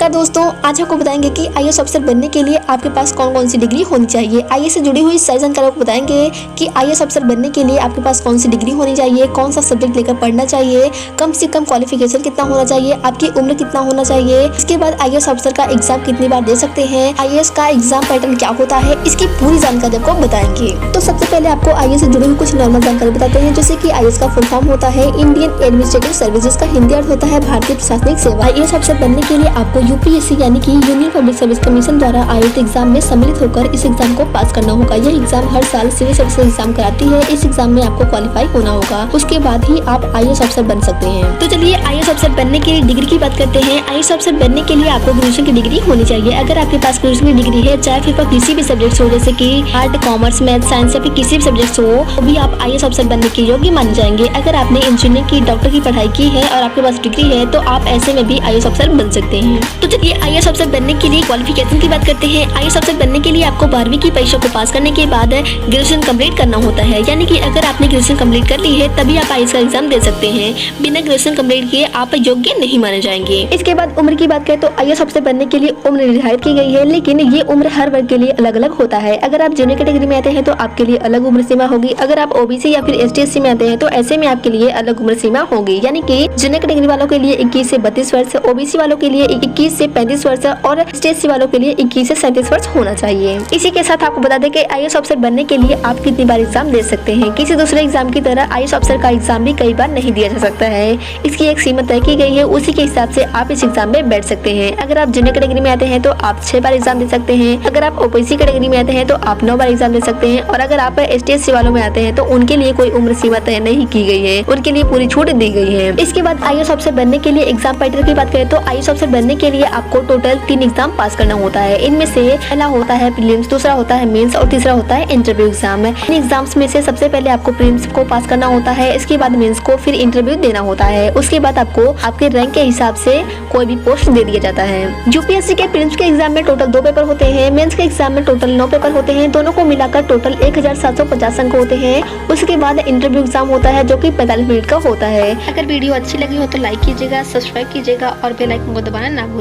नमस्कार दोस्तों, आज आपको बताएंगे कि आईएएस अफसर बनने के लिए आपके पास कौन कौन सी डिग्री होनी चाहिए। आईएएस से जुड़ी हुई सारी जानकारी आपको बताएंगे कि आईएएस अफसर बनने के लिए आपके पास कौन सी डिग्री होनी चाहिए, कौन सा सब्जेक्ट लेकर पढ़ना चाहिए, कम से कम क्वालिफिकेशन कितना होना चाहिए, आपकी उम्र कितना होना चाहिए, इसके बाद आईएएस अफसर का एग्जाम कितनी बार दे सकते हैं, आईएएस का एग्जाम पैटर्न क्या होता है, इसकी पूरी जानकारी आपको बताएंगे। तो सबसे पहले आपको आईएएस से जुड़ी हुई कुछ नॉर्मल जानकारी बताते हैं, जैसे कि आईएएस का फुल फॉर्म होता है इंडियन एडमिनिस्ट्रेटिव सर्विस, जिसका हिंदी अर्थ होता है भारतीय प्रशासनिक सेवा। आईएएस अफसर बनने के लिए आपको यूपीएससी यानी कि यूनियन पब्लिक सर्विस कमीशन द्वारा आयोजित एग्जाम में सम्मिलित होकर इस एग्जाम को पास करना होगा। यह एग्जाम हर साल सिविल सर्विस एग्जाम कराती है। इस एग्जाम में आपको क्वालिफाई होना होगा, उसके बाद ही आप आईएएस अफसर बन सकते हैं। तो चलिए आईएएस अफसर बनने के लिए डिग्री की बात करते हैं। आईएएस अफसर बनने के लिए आपको ग्रेजुएशन की डिग्री होनी चाहिए। अगर आपके पास ग्रेजुएशन की डिग्री है, चाहे फिर किसी भी सब्जेक्ट हो, जैसे कि आर्ट, कॉमर्स, मैथ, साइंस या फिर किसी भी सब्जेक्ट हो, तो भी आप आईएएस अफसर बनने के योग्य माने जाएंगे। अगर आपने इंजीनियरिंग की, डॉक्टर की पढ़ाई की है और आपके पास डिग्री है, तो आप ऐसे में भी आईएएस अफसर बन सकते हैं। तो चलिए आईएएस अफसर बनने के लिए क्वालिफिकेशन की बात करते हैं। आईएएस अफसर बनने के लिए आपको 12वीं की परीक्षा को पास करने के बाद ग्रेजुएशन कंप्लीट करना होता है, यानी कि अगर आपने ग्रेजुएशन कंप्लीट कर ली है तभी आप आईएएस का एग्जाम दे सकते हैं। बिना ग्रेजुएशन कंप्लीट किए आप योग्य नहीं माने जाएंगे। इसके बाद उम्र की बात करें तो आईएएस अफसर बनने के लिए उम्र निर्धारित की गई है, लेकिन ये उम्र हर वर्ग के लिए अलग अलग होता है। अगर आप जूनियर कैटेगरी में आते हैं तो आपके लिए अलग उम्र सीमा होगी। अगर आप ओबीसी या फिर एसटी/एससी में आते हैं तो ऐसे में आपके लिए अलग उम्र सीमा होगी, यानी कि जूनियर कैटेगरी वालों के लिए 21 से 32 वर्ष, ओबीसी वालों के लिए 21 से 35 वर्ष और एसटी/एससी वालों के लिए 21 से 37 वर्ष होना चाहिए। इसी के साथ आपको बता दें कि आईएएस अफसर बनने के लिए आप कितनी बार एग्जाम दे सकते हैं। किसी दूसरे एग्जाम की तरह आईएएस अफसर का एग्जाम भी कई बार नहीं दिया जा सकता है। इसकी एक सीमा तय की गई है, उसी के हिसाब से आप इस एग्जाम में बैठ सकते हैं। अगर आप जूनियर कैटेगरी में आते हैं तो आप 6 बार एग्जाम दे सकते हैं। अगर आप ओबीसी कैटेगरी में आते हैं तो आप 9 बार एग्जाम दे सकते हैं। और अगर आप एसटी/एससी वालों में आते हैं तो उनके लिए कोई उम्र सीमा तय नहीं की गई है, उनके लिए पूरी छूट दी गई है। इसके बाद आईएएस अफसर बनने के लिए एग्जाम पैटर्न की बात करें तो आईएएस अफसर बनने के लिए आपको टोटल 3 एग्जाम पास करना होता है। इनमें से पहला होता है प्रीलिम्स, दूसरा होता है मेंस और तीसरा होता है इंटरव्यू एग्जाम। इन एग्जाम्स में से सबसे पहले आपको प्रीलिम्स को पास करना होता है, इसके बाद मेंस को, फिर इंटरव्यू देना होता है। उसके बाद आपको आपके रैंक के हिसाब से कोई भी पोस्ट दे दिया जाता है। यूपीएससी के प्रीलिम्स के एग्जाम में टोटल 2 पेपर होते हैं, मेंस के एग्जाम में टोटल 9 पेपर होते हैं। दोनों को मिलाकर टोटल 1750 अंक होते हैं। उसके बाद इंटरव्यू एग्जाम होता है जो कि 45 मिनट का होता है। अगर वीडियो अच्छी लगी हो तो लाइक कीजिएगा, सब्सक्राइब कीजिएगा और बेल आइकन को दबाना ना भूलिए।